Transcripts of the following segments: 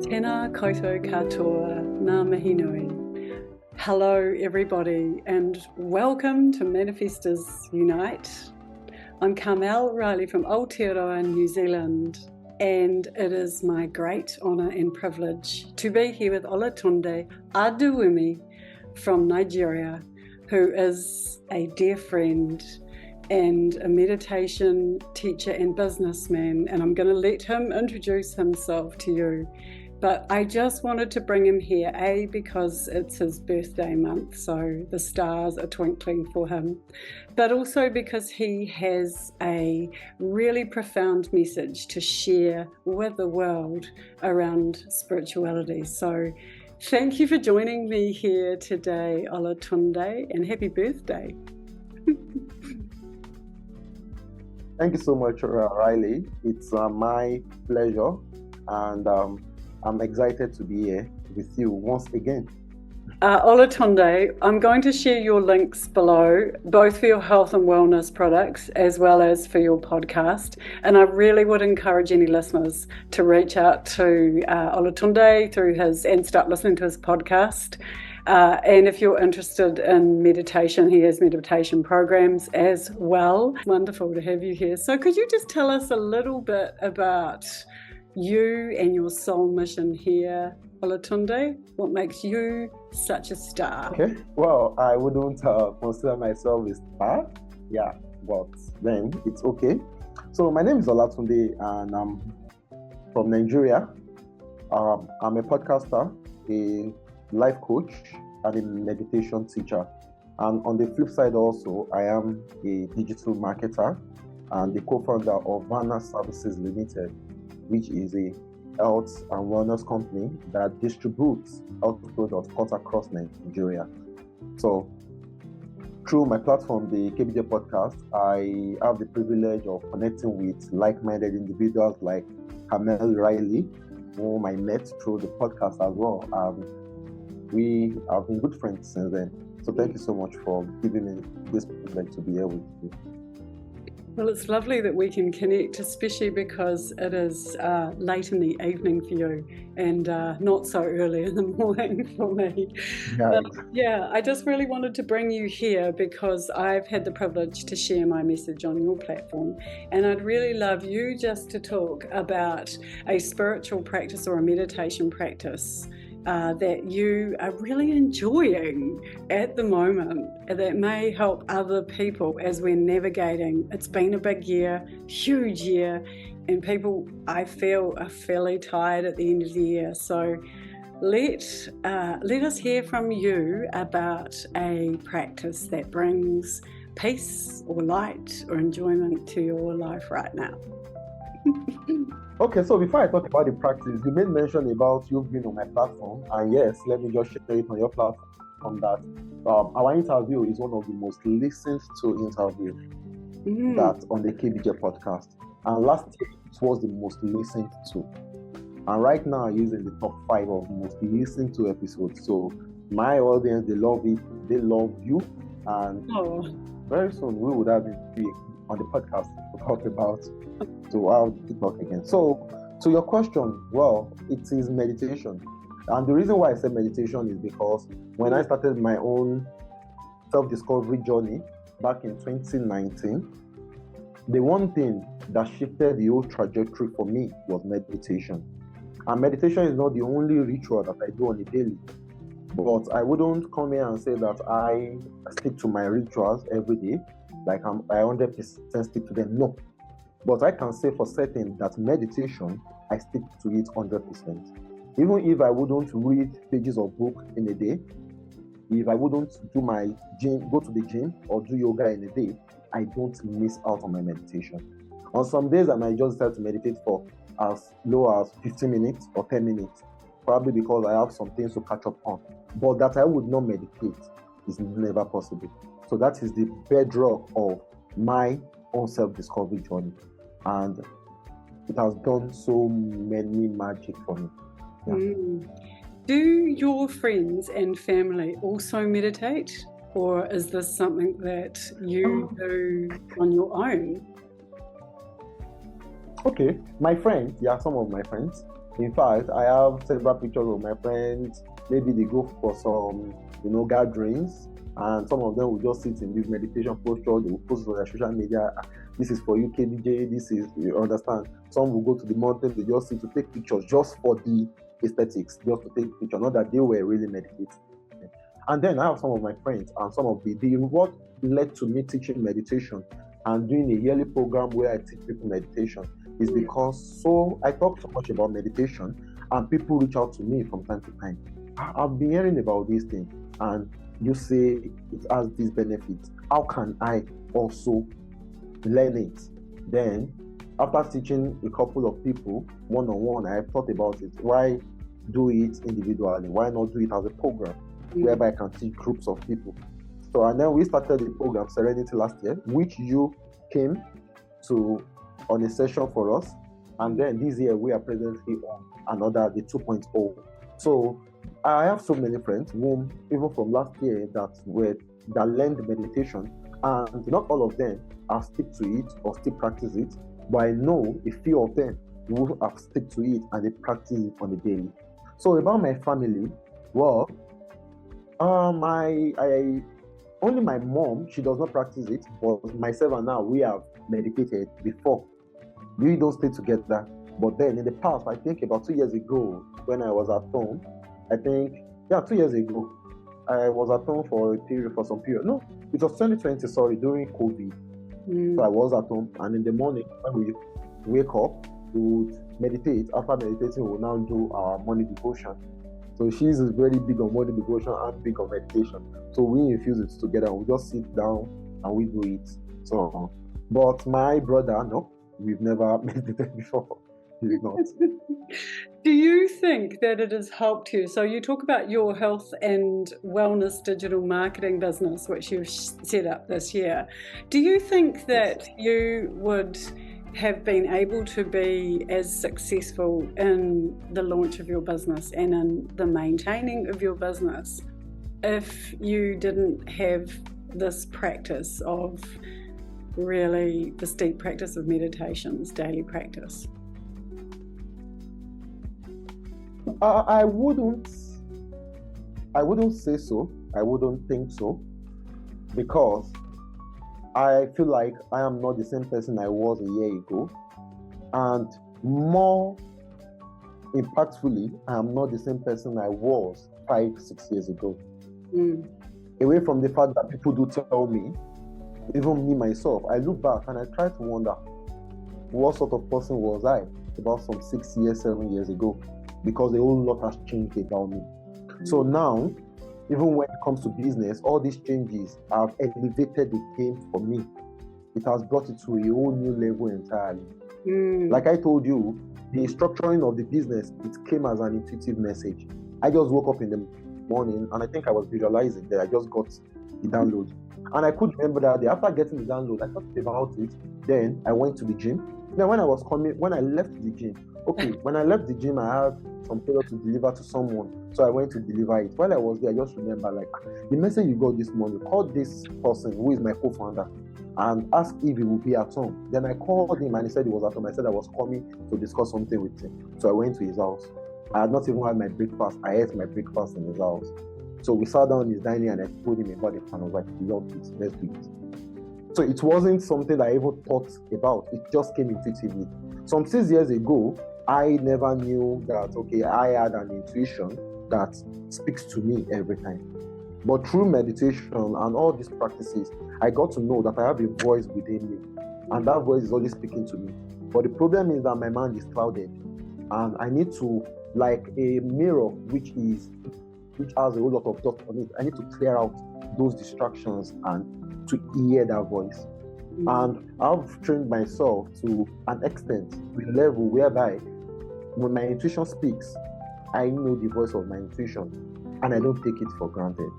Tēnā koutou katoa, ngā mihi nui. Hello everybody and welcome to Manifestors Unite. I'm Carmelle Riley from Aotearoa, New Zealand, and it is my great honour and privilege to be here with Olatunde Adewumi from Nigeria, who is a dear friend and a meditation teacher and businessman, and I'm going to let him introduce himself to you. But I just wanted to bring him here, A, because it's his birthday month, so the stars are twinkling for him, but also because he has a really profound message to share with the world around spirituality. So thank you for joining me here today, Olatunde, and happy birthday. Thank you so much, Riley. It's my pleasure, and I'm excited to be here with you once again. Olatunde, I'm going to share your links below, both for your health and wellness products as well as for your podcast. And I really would encourage any listeners to reach out to Olatunde through and start listening to his podcast. And if you're interested in meditation, he has meditation programs as well. Wonderful to have you here. So could you just tell us a little bit about you and your soul mission here, Olatunde? What makes you such a star? Okay, well, I wouldn't consider myself a star, but then it's okay. So my name is Olatunde and I'm from Nigeria. I'm a podcaster, a life coach, and a meditation teacher. And on the flip side also, I am a digital marketer and the co-founder of Vana Services Limited, which is a health and wellness company that distributes health products cut across Nigeria. So through my platform, the KBJ Podcast, I have the privilege of connecting with like-minded individuals like Carmelle Riley, whom I met through the podcast as well. We have been good friends since then. So thank you so much for giving me this privilege to be here with you. Well, it's lovely that we can connect, especially because it is late in the evening for you and not so early in the morning for me. I just really wanted to bring you here because I've had the privilege to share my message on your platform, and I'd really love you just to talk about a spiritual practice or a meditation practice that you are really enjoying at the moment that may help other people as we're navigating. It's been a big year, huge year, and people, I feel, are fairly tired at the end of the year. So let us hear from you about a practice that brings peace or light or enjoyment to your life right now. Okay, so before I talk about the practice, you made mention about you being on my platform, and yes, let me just share it on your platform that our interview is one of the most listened to interviews that on the KBJ podcast, and last year it was the most listened to, and right now it's in the top 5 of most listened to episodes. So my audience, they love it, they love you, and very soon we would have it be on the podcast to talk about. So I'll talk again. So to your question, well, it is meditation. And the reason why I said meditation is because when I started my own self-discovery journey back in 2019, the one thing that shifted the whole trajectory for me was meditation. And meditation is not the only ritual that I do on a daily. But I wouldn't come here and say that I stick to my rituals every day, like I 100% stick to them. No. But I can say for certain that meditation, I stick to it 100%. Even if I wouldn't read pages of book in a day, if I wouldn't do my gym, go to the gym or do yoga in a day, I don't miss out on my meditation. On some days, I might just start to meditate for as low as 15 minutes or 10 minutes, probably because I have some things to catch up on. But that I would not meditate is never possible. So that is the bedrock of my own self-discovery journey. And it has done so many magic for me. Do your friends and family also meditate? Or is this something that you do on your own? Okay, some of my friends, In fact, I have several pictures of my friends. Maybe they go for some, gatherings, and some of them will just sit in this meditation posture. They will post it on their social media. This is for you, KBJ. This is, you understand. Some will go to the mountain. They just sit to take pictures just for the aesthetics, just to take pictures, not that they were really meditating. And then I have some of my friends, and some of what led to me teaching meditation and doing a yearly program where I teach people meditation is because I talk so much about meditation, and people reach out to me from time to time. I've been hearing about these things, and you say it has these benefits. How can I also learn it? Then, after teaching a couple of people one-on-one, I thought about it. Why do it individually? Why not do it as a program whereby I can teach groups of people? So, and then we started the program Serenity last year, which you came to on a session for us. And then this year we are presently on another, the 2.0. So I have so many friends whom, even from last year, that learned meditation, and not all of them have stick to it or still practice it, but I know a few of them who have stick to it and they practice it on a daily. So about my family, well, only my mom, she does not practice it, but myself and now, we have meditated before. We don't stay together. But then in the past, I think about 2 years ago, when I was at home, 2 years ago, I was at home for some period. No, it was 2020, during COVID. So I was at home, and in the morning, when we wake up, we would meditate. After meditating, we will now do our morning devotion. So she's very big on morning devotion and big on meditation. So we infuse it together. We just sit down and we do it. So, but my brother, no, we've never meditated before. He did not. Do you think that it has helped you? So you talk about your health and wellness digital marketing business, which you've set up this year. Do you think that you would have been able to be as successful in the launch of your business and in the maintaining of your business if you didn't have this practice of really this deep practice of meditations, daily practice? I wouldn't say so. I wouldn't think so, because I feel like I am not the same person I was a year ago, and more impactfully, I am not the same person I was 5-6 years ago. Away from the fact that people do tell me, even me myself, I look back and I try to wonder, what sort of person was I about some 6 years, 7 years ago? Because a whole lot has changed about me. So now, even when it comes to business, all these changes have elevated the game for me. It has brought it to a whole new level entirely. Like I told you, the structuring of the business, it came as an intuitive message. I just woke up in the morning and I think I was visualizing that I just got the download. And I could remember that day, after getting the download, I thought about it. Then I went to the gym. Then when I left the gym, I had some product to deliver to someone. So I went to deliver it. While I was there, I just remember, the message you got this morning, call this person who is my co-founder and ask if he will be at home. Then I called him and he said he was at home. I said I was coming to discuss something with him. So I went to his house. I had not even had my breakfast. I ate my breakfast in his house. So we sat down in his dining and I told him about the plan. I was like, we love it, let's do it. So it wasn't something that I even thought about. It just came intuitively. Some 6 years ago, I never knew that, I had an intuition that speaks to me every time. But through meditation and all these practices, I got to know that I have a voice within me. And that voice is always speaking to me. But the problem is that my mind is clouded. And I need to, like a mirror which has a whole lot of dust on it, I need to clear out those distractions and to hear that voice. And I've trained myself to an extent, to a level whereby when my intuition speaks, I know the voice of my intuition and I don't take it for granted.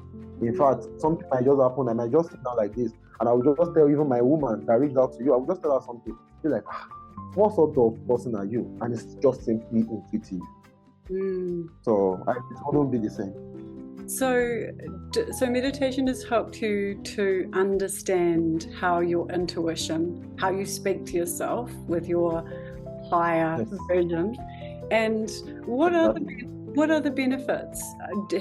In fact, something might just happen and I just sit down like this and I will just tell even my woman that reached out to you, I will just tell her something. She's like, what sort of person are you? And it's just simply intuitive. So it wouldn't be the same. So meditation has helped you to understand how your intuition, how you speak to yourself with your higher version, And what are the benefits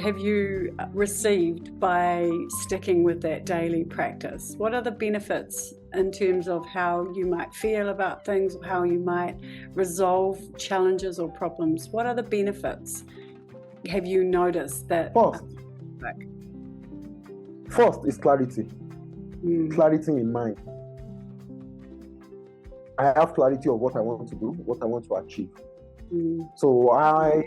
have you received by sticking with that daily practice? What are the benefits in terms of how you might feel about things, or how you might resolve challenges or problems? What are the benefits have you noticed that? First is clarity. Clarity in mind. I have clarity of what I want to do, what I want to achieve. So I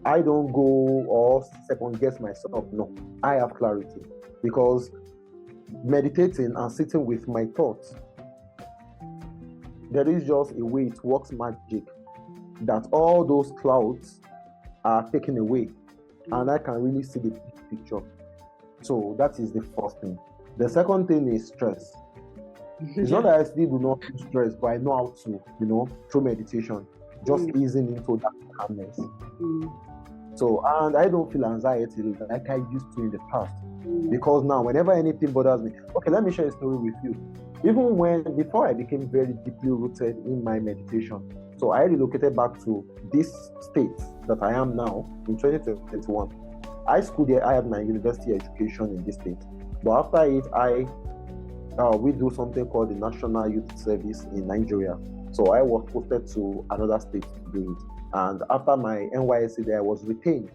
don't go or second guess myself. No, I have clarity, because meditating and sitting with my thoughts, there is just a way it works magic, that all those clouds are taken away and I can really see the big picture. So that is the first thing. The second thing is stress. It's not that I still do not feel stress, but I know how to, through meditation, just easing into that calmness. So, and I don't feel anxiety like I used to in the past. Because now, whenever anything bothers me, okay, let me share a story with you. Even before I became very deeply rooted in my meditation, so I relocated back to this state that I am now in 2021. I schooled there, I had my university education in this state. But after it, we do something called the National Youth Service in Nigeria. So I was posted to another state to do it. And after my NYSC there, I was retained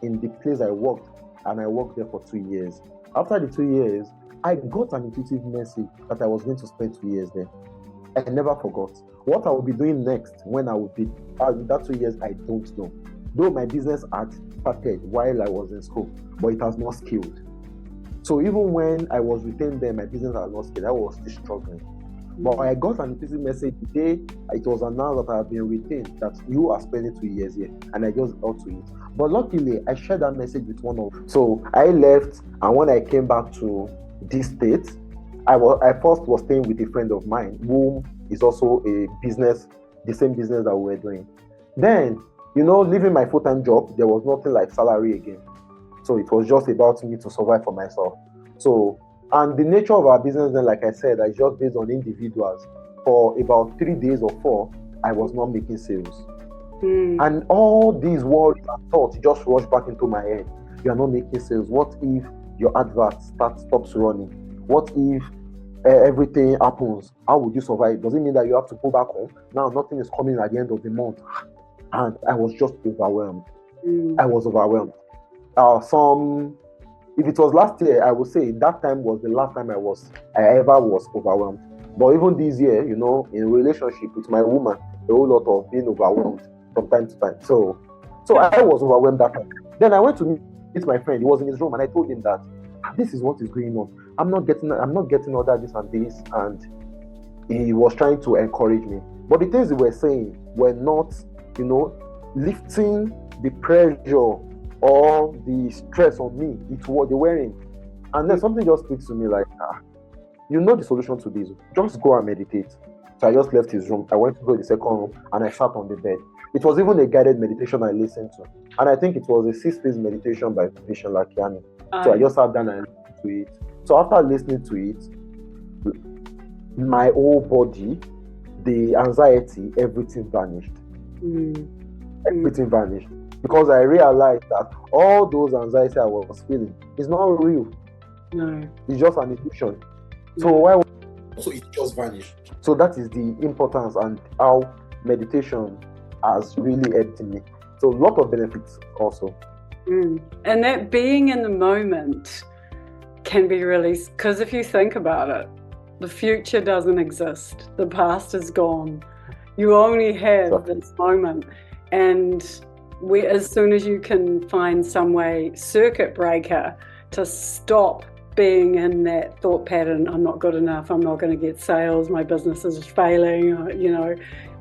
in the place I worked, and I worked there for 2 years. After the 2 years, I got an intuitive message that I was going to spend 2 years there. I never forgot. What I will be doing next when I will be that 2 years, I don't know. Though my business had started while I was in school, but it has not scaled. So even when I was retained there, my business had not scaled. I was still struggling. But I got an intuitive message the day it was announced that I have been retained, that you are spending 2 years here, and I just got to it. But luckily, I shared that message with one of them. So I left, and when I came back to this state, I first was staying with a friend of mine who is also a business, the same business that we were doing. Then, leaving my full-time job, there was nothing like salary again. So it was just about me to survive for myself. So, and the nature of our business then, like I said, is just based on individuals. For about 3 days or 4, I was not making sales. And all these worries and thoughts just rushed back into my head. You are not making sales. What if your advert stops running? What if everything happens? How would you survive? Does it mean that you have to go back home? Now nothing is coming at the end of the month. And I was just overwhelmed. I was overwhelmed. If it was last year, I would say that time was the last time I ever was overwhelmed. But even this year, in a relationship with my woman, a whole lot of being overwhelmed from time to time. So I was overwhelmed that time. Then I went to meet my friend. He was in his room, and I told him that this is what is going on. I'm not getting all that, this and this, and he was trying to encourage me. But the things he were saying were not, lifting the pressure or the stress on me. It's what they were in. And then something just speaks to me like, the solution to this. Just go and meditate. So I just left his room. I went to go to the second room, and I sat on the bed. It was even a guided meditation I listened to. And I think it was a 6-phase meditation by Vishan Lakhani. So I just sat down and listened to it. So after listening to it, my whole body, the anxiety, everything vanished. Everything vanished. Because I realized that all those anxiety I was feeling is not real. No. It's just an illusion. So it just vanished. So that is the importance and how meditation has really helped me. So a lot of benefits also. And that being in the moment can be really, because if you think about it, the future doesn't exist. The past is gone. You only have this moment. And as soon as you can find some way, circuit breaker, to stop being in that thought pattern, I'm not good enough, I'm not going to get sales, my business is failing,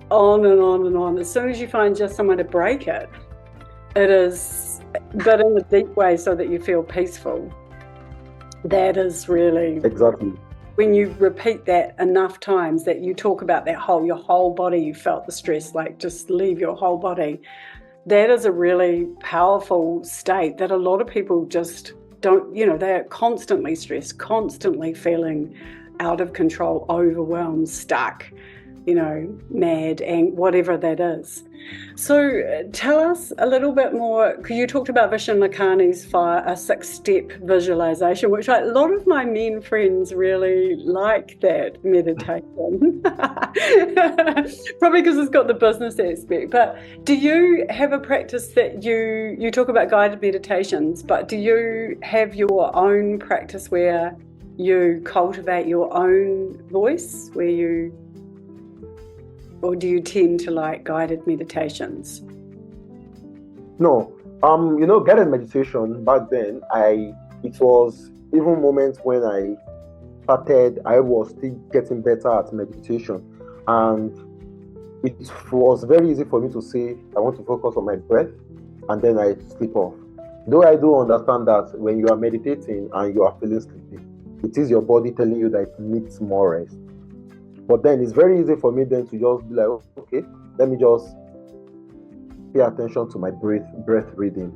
on and on and on. As soon as you find just someone to break it, it is, but in a deep way so that you feel peaceful. That is really... Exactly. When you repeat that enough times, that you talk about your whole body, you felt the stress, like just leave your whole body. That is a really powerful state that a lot of people just don't, they're constantly stressed, constantly feeling out of control, overwhelmed, stuck, mad, and whatever that is. So tell us a little bit more, because you talked about Vishan Lakhani's 6-step visualization, which a lot of my men friends really like that meditation. Probably because it's got the business aspect. But do you have a practice that you talk about guided meditations, but do you have your own practice where you cultivate your own voice, or do you tend to like guided meditations? No, guided meditation back then, it was even moments when I started, I was still getting better at meditation, and it was very easy for me to say I want to focus on my breath, and then I sleep off. Though I do understand that when you are meditating and you are feeling sleepy, it is your body telling you that it needs more rest. But then it's very easy for me then to just be like, okay, let me just pay attention to my breath reading,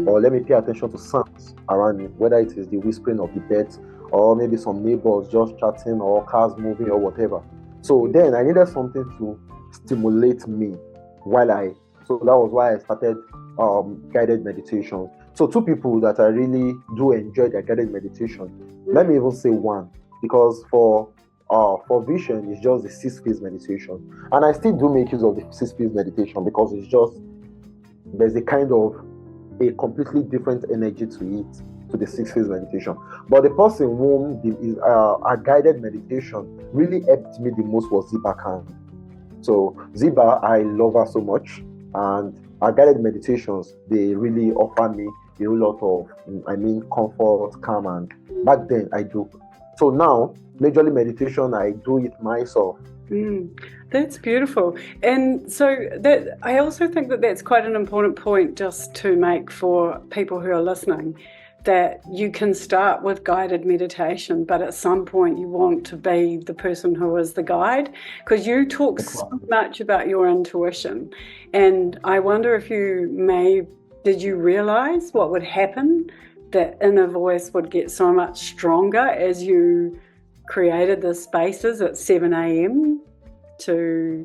or let me pay attention to sounds around me, whether it is the whispering of the birds, or maybe some neighbors just chatting, or cars moving, or whatever. So then I needed something to stimulate me so that was why I started guided meditation. So two people that I really do enjoy their guided meditation. Let me even say one, because for Vishan, it's just the 6-phase meditation, and I still do make use of the 6-phase meditation because there's a kind of a completely different energy to it, to the 6-phase meditation. But the person whom a guided meditation really helped me the most was Ziba Khan. So Ziba, I love her so much, and our guided meditations, they really offer me a lot of, comfort, calm, and back then I do. So now, majorly meditation, I do it myself. That's beautiful. And so that I also think that that's quite an important point just to make for people who are listening, that you can start with guided meditation, but at some point you want to be the person who is the guide, because you talk so much about your intuition. And I wonder if did you realize what would happen, that inner voice would get so much stronger as you created the spaces at 7 a.m. to...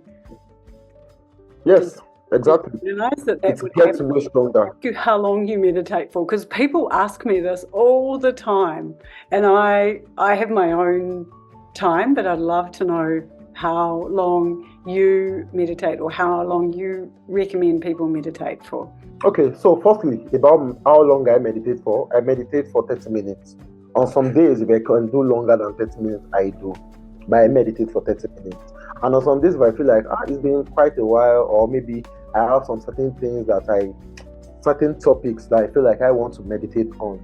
Yes, exactly. Realize that would get to be stronger. How long you meditate for, because people ask me this all the time, and I have my own time, but I'd love to know how long you meditate, or how long you recommend people meditate for. Okay, so firstly, about how long I meditate for 30 minutes. On some days, if I can do longer than 30 minutes, I do. But I meditate for 30 minutes. And on some days, if I feel like, it's been quite a while, or maybe I have some certain topics that I feel like I want to meditate on.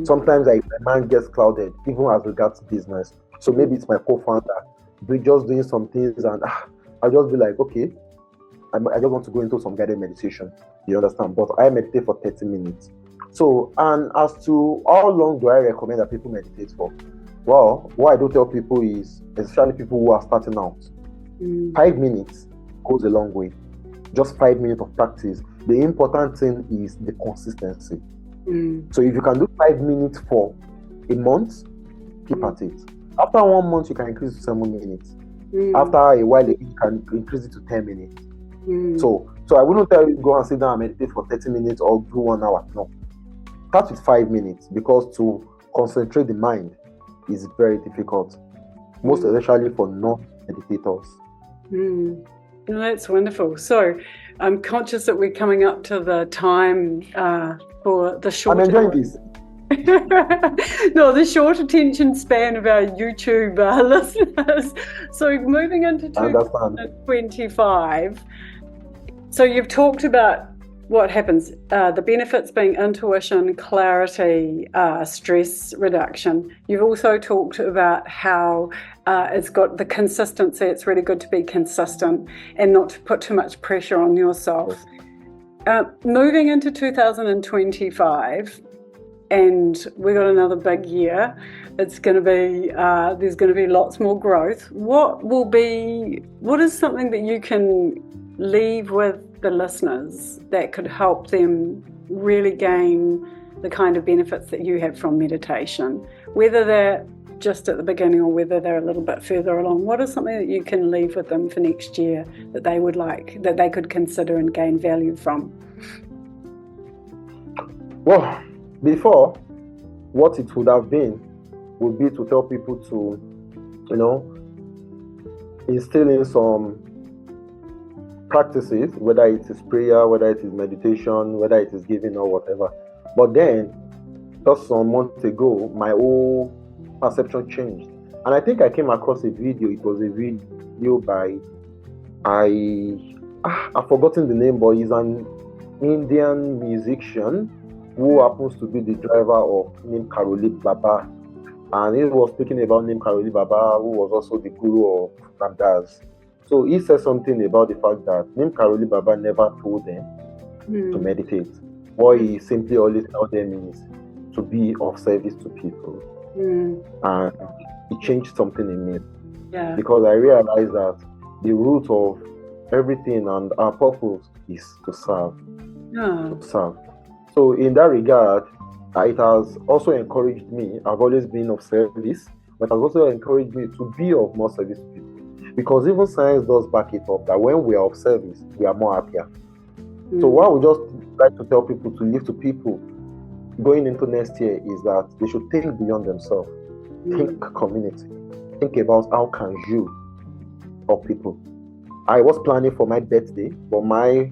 Sometimes my mind gets clouded, even as regards business. So maybe it's my co-founder, just doing some things, and I'll just be like, okay, I just want to go into some guided meditation. You understand? But I meditate for 30 minutes. So, and as to how long do I recommend that people meditate for? Well, what I do tell people is, especially people who are starting out, 5 minutes goes a long way. Just 5 minutes of practice. The important thing is the consistency. So if you can do 5 minutes for a month, keep at it. After 1 month, you can increase to 7 minutes. After a while, you can increase it to 10 minutes. So I wouldn't tell you to go and sit down and meditate for 30 minutes or do 1 hour. No. Start with 5 minutes, because to concentrate the mind is very difficult, most especially for non-meditators. That's wonderful. So I'm conscious that we're coming up to the time for the short... I'm enjoying this. No, the short attention span of our YouTube listeners. So moving into 2025, so you've talked about what happens, the benefits being intuition, clarity, stress reduction. You've also talked about how it's got the consistency. It's really good to be consistent and not to put too much pressure on yourself. Moving into 2025, and we've got another big year. It's going to be, there's going to be lots more growth. What is something that you can leave with the listeners that could help them really gain the kind of benefits that you have from meditation, whether they're just at the beginning or whether they're a little bit further along, what is something that you can leave with them for next year that they would like, that they could consider and gain value from? Well, before, what it would have been would be to tell people to, instill in some practices, whether it is prayer, whether it is meditation, whether it is giving or whatever. But then, just some months ago, my whole perception changed. And I think I came across a video. It was a video by, I've forgotten the name, but he's an Indian musician who happens to be the driver of Neem Karoli Baba. And he was speaking about Neem Karoli Baba, who was also the guru of Ramdas. So he said something about the fact that Neem Karoli Baba never told them to meditate. What he simply always told them is to be of service to people. And it changed something in me. Yeah. Because I realized that the root of everything and our purpose is to serve. To serve. So in that regard, it has also encouraged me. I've always been of service, but it has also encouraged me to be of more service to people. Because even science does back it up that when we are of service, we are more happier. So what I would just like to tell people to live to people going into next year is that they should think beyond themselves. Think community. Think about how can you help people. I was planning for my birthday, but my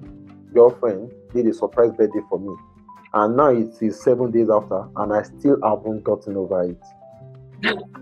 girlfriend did a surprise birthday for me. And now it is 7 days after, and I still haven't gotten over it.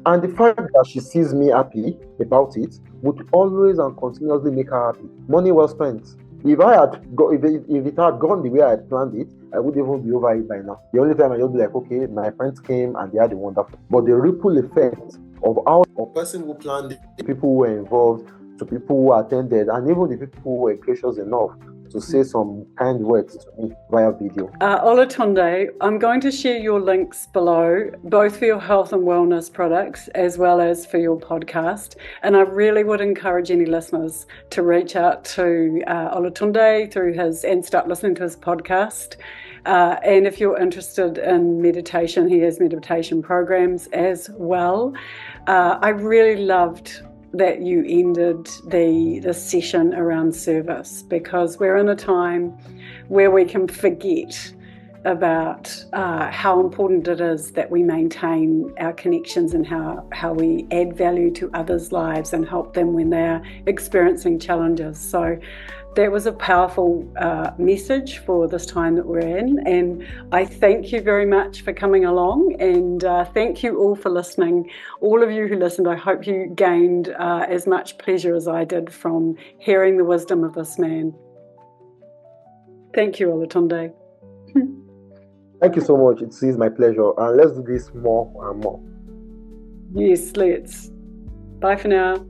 And the fact that she sees me happy about it would always and continuously make her happy. Money well spent. If it had gone the way I had planned it, I wouldn't even be over it by now. The only time I just be like, okay, my friends came and they had a wonderful. But the ripple effect of how a person who planned it, the people who were involved, to people who attended, and even the people who were gracious enough to say some kind words to me via video. Olatunde, I'm going to share your links below, both for your health and wellness products as well as for your podcast. And I really would encourage any listeners to reach out to Olatunde through and start listening to his podcast. And if you're interested in meditation, he has meditation programs as well. I really loved that you ended the session around service, because we're in a time where we can forget about how important it is that we maintain our connections and how we add value to others' lives and help them when they're experiencing challenges. So that was a powerful message for this time that we're in, and I thank you very much for coming along, and thank you all for listening. All of you who listened, I hope you gained as much pleasure as I did from hearing the wisdom of this man. Thank you, Olatunde. Thank you so much. It is my pleasure, and let's do this more and more. Yes, let's. Bye for now.